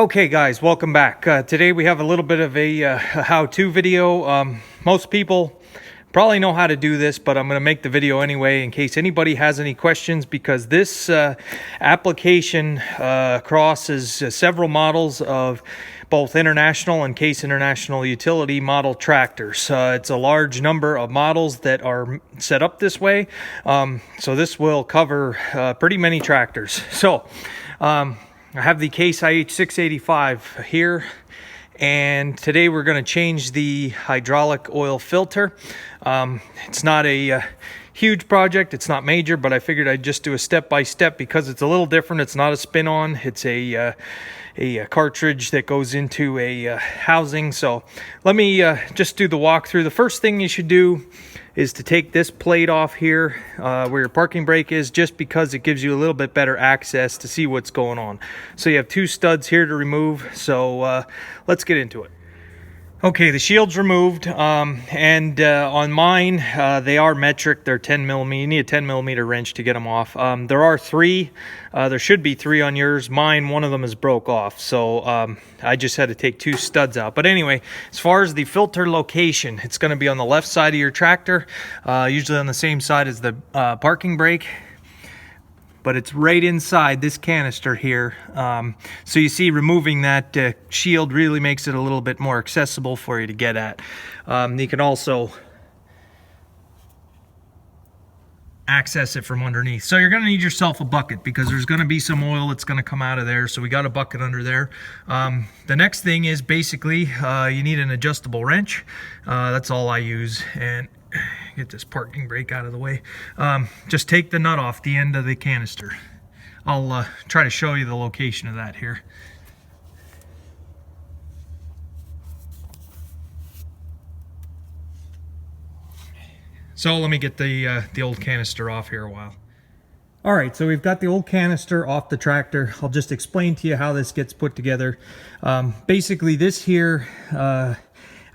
Okay guys, welcome back. Today we have a little bit of a how-to video. Most people probably know how to do this, but I'm going to make the video anyway in case anybody has any questions, because this application crosses several models of both international and case international utility model tractors. It's a large number of models that are set up this way, so this will cover pretty many tractors. So I have the Case IH685 here, and today we're going to change the hydraulic oil filter. It's not a huge project, it's not major, but I figured I'd just do a step-by-step because it's a little different. It's not a spin-on, it's a cartridge that goes into a housing. So let me just do the walkthrough. The first thing you should do is to take this plate off here where your parking brake is, just because it gives you a little bit better access to see what's going on. So you have two studs here to remove, so let's get into it. Okay, the shield's removed, and on mine, they are metric. They're 10 millimeter. You need a 10 millimeter wrench to get them off. There are three. There should be three on yours. Mine, one of them is broke off, so I just had to take two studs out. But anyway, as far as the filter location, it's going to be on the left side of your tractor, usually on the same side as the parking brake. But it's right inside this canister here. So you see, removing that shield really makes it a little bit more accessible for you to get at. You can also access it from underneath. So you're going to need yourself a bucket, because there's going to be some oil that's going to come out of there. So we got a bucket under there. The next thing is basically you need an adjustable wrench. That's all I use. And get this parking brake out of the way. Just take the nut off the end of the canister. I'll try to show you the location of that here. So let me get the old canister off here a while. All right, so we've got the old canister off the tractor. I'll just explain to you how this gets put together. Basically, this here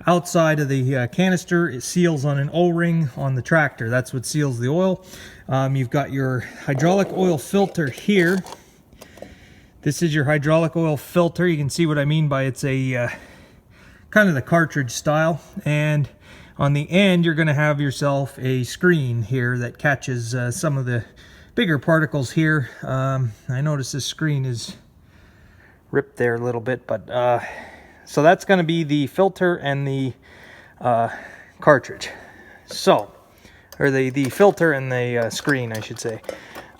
outside of the canister, it seals on an O-ring on the tractor. That's what seals the oil. You've got your hydraulic oil filter here. This is your hydraulic oil filter. You can see what I mean by it's a kind of the cartridge style. And on the end, you're going to have yourself a screen here that catches some of the bigger particles here. I notice this screen is ripped there a little bit, but so that's going to be the filter and the cartridge. So, or the filter and the screen, I should say.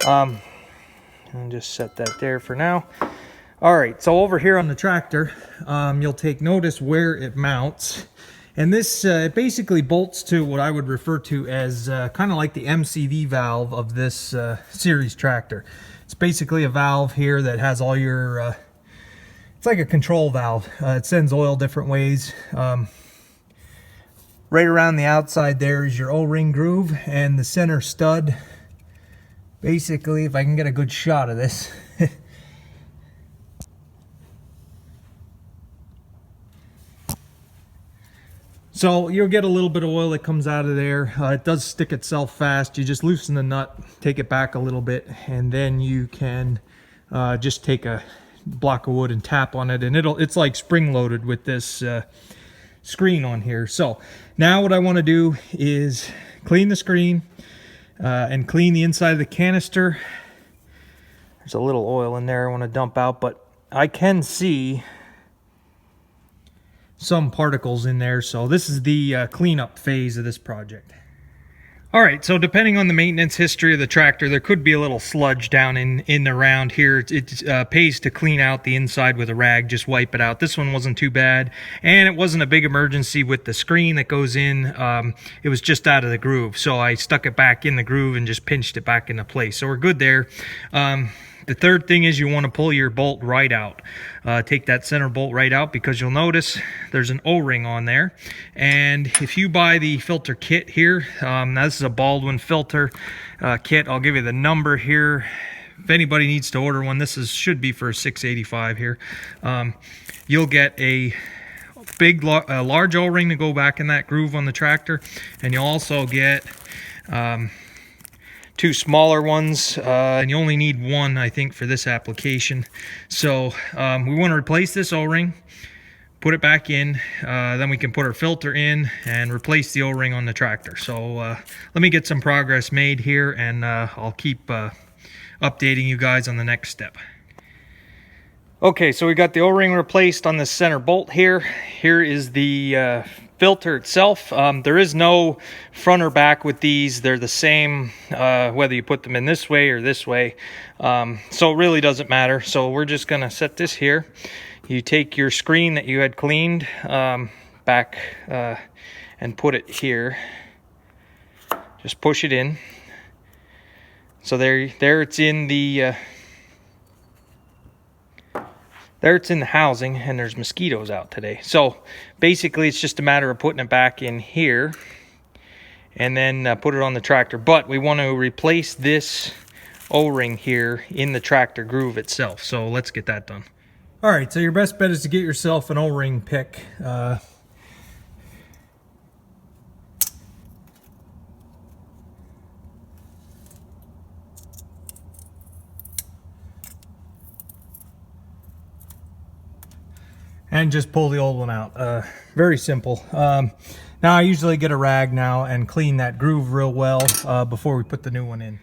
I'll just set that there for now. All right, so over here on the tractor, you'll take notice where it mounts. And this it basically bolts to what I would refer to as kind of like the MCV valve of this series tractor. It's basically a valve here that has all your it's like a control valve. It sends oil different ways. Right around the outside there is your O-ring groove, and the center stud. Basically, if I can get a good shot of this. So you'll get a little bit of oil that comes out of there. It does stick itself fast. You just loosen the nut, take it back a little bit, and then you can just take a block of wood and tap on it, and it's like spring loaded with this screen on here. So now what I want to do is clean the screen and clean the inside of the canister. There's a little oil in there I want to dump out, but I can see some particles in there. So this is the cleanup phase of this project. All right, so depending on the maintenance history of the tractor, there could be a little sludge down in around here. It pays to clean out the inside with a rag, just wipe it out. This one wasn't too bad, and it wasn't a big emergency with the screen that goes in. It was just out of the groove, so I stuck it back in the groove and just pinched it back into place. So we're good there. The third thing is you want to pull your bolt right out. Take that center bolt right out, because you'll notice there's an O-ring on there. And if you buy the filter kit here, now this is a Baldwin filter kit. I'll give you the number here. If anybody needs to order one, this should be for $685 here. You'll get a large O-ring to go back in that groove on the tractor, and you'll also get two smaller ones, and you only need one, I think, for this application. So we want to replace this O-ring, put it back in, then we can put our filter in and replace the O-ring on the tractor. So let me get some progress made here, and I'll keep updating you guys on the next step. Okay, so we got the O-ring replaced on the center bolt here. Here is the filter itself. There is no front or back with these. They're the same whether you put them in this way or this way. So it really doesn't matter. So we're just gonna set this here. You take your screen that you had cleaned back and put it here. Just push it in. So there it's in the housing, and there's mosquitoes out today. So basically it's just a matter of putting it back in here and then put it on the tractor. But we want to replace this O-ring here in the tractor groove itself. So let's get that done. All right, so your best bet is to get yourself an O-ring pick. And just pull the old one out. Very simple. Now I usually get a rag now and clean that groove real well before we put the new one in.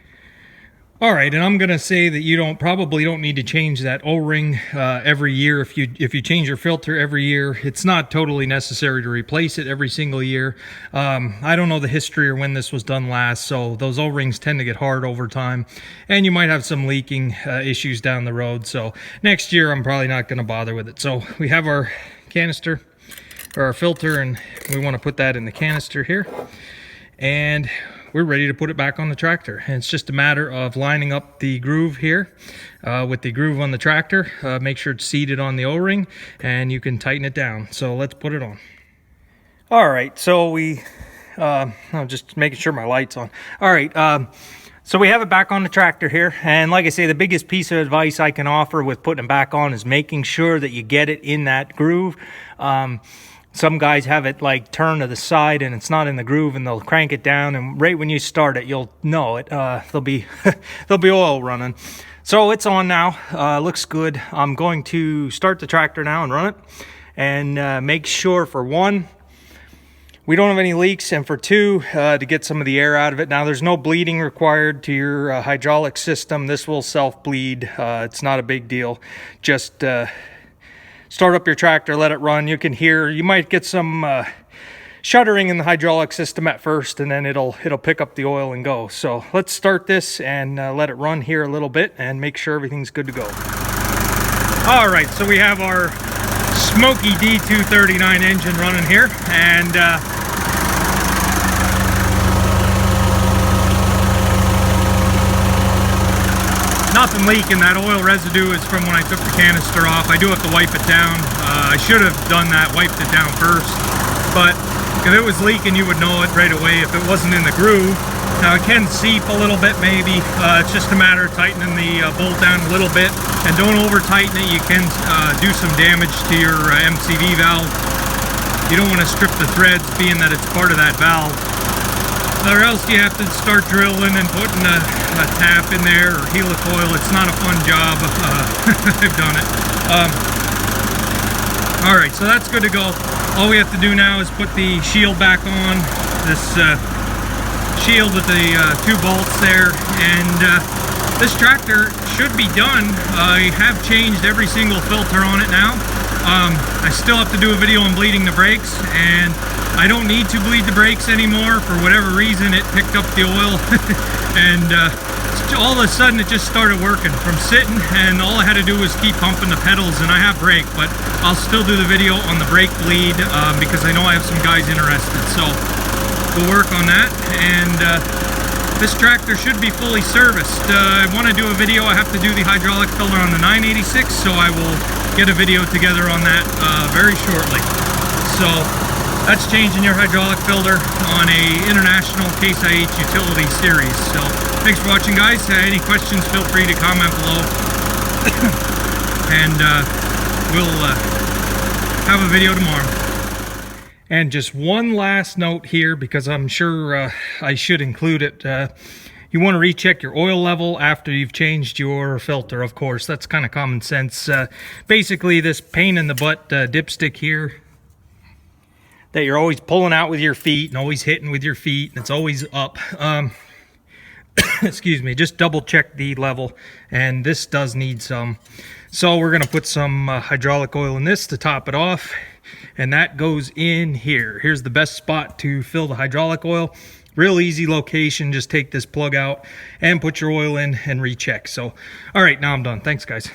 All right, and I'm gonna say that you probably don't need to change that O-ring every year. If you change your filter every year, it's not totally necessary to replace it every single year. I don't know the history or when this was done last, so those O-rings tend to get hard over time, and you might have some leaking issues down the road. So next year, I'm probably not gonna bother with it. So we have our canister or our filter, and we want to put that in the canister here, and we're ready to put it back on the tractor. And it's just a matter of lining up the groove here with the groove on the tractor. Make sure it's seated on the O-ring, and you can tighten it down. So let's put it on. All right, so I'm just making sure my light's on. All right, so we have it back on the tractor here. And like I say, the biggest piece of advice I can offer with putting it back on is making sure that you get it in that groove. Some guys have it like turn to the side and it's not in the groove, and they'll crank it down, and right when you start it, you'll know it. There'll be oil running. So it's on now. Looks good. I'm going to start the tractor now and run it, and make sure, for one, we don't have any leaks, and for two, to get some of the air out of it. Now, there's no bleeding required to your hydraulic system. This will self-bleed. It's not a big deal. Just start up your tractor, let it run. You can hear, you might get some shuddering in the hydraulic system at first, and then it'll pick up the oil and go. So let's start this and let it run here a little bit and make sure everything's good to go. All right, so we have our smoky D239 engine running here, and nothing leaking. That oil residue is from when I took the canister off. I do have to wipe it down. I should have done that, wiped it down first, but if it was leaking, you would know it right away if it wasn't in the groove. Now, it can seep a little bit maybe. It's just a matter of tightening the bolt down a little bit, and don't over tighten it. You can do some damage to your MCV valve. You don't want to strip the threads, being that it's part of that valve. Or else you have to start drilling and putting a tap in there or helicoil. It's not a fun job. I've done it. All right, so that's good to go. All we have to do now is put the shield back on. This shield with the two bolts there, and this tractor should be done. I have changed every single filter on it now. I still have to do a video on bleeding the brakes, and I don't need to bleed the brakes anymore. For whatever reason, it picked up the oil, and all of a sudden it just started working from sitting, and all I had to do was keep pumping the pedals, and I have brake, but I'll still do the video on the brake bleed because I know I have some guys interested. So we'll work on that, and this tractor should be fully serviced. I want to do a video. I have to do the hydraulic filter on the 986, so I will get a video together on that very shortly. So that's changing your hydraulic filter on a International Case IH utility series. So thanks for watching, guys. Any questions, feel free to comment below. And we'll have a video tomorrow. And just one last note here, because I'm sure I should include it. You want to recheck your oil level after you've changed your filter, of course. That's kind of common sense. Basically, this pain in the butt dipstick here that you're always pulling out with your feet and always hitting with your feet, and it's always up. Excuse me, just double check the level, and this does need some. So we're going to put some hydraulic oil in this to top it off, and that goes in here. Here's the best spot to fill the hydraulic oil. Real easy location. Just take this plug out and put your oil in and recheck. So all right, now I'm done. Thanks, guys.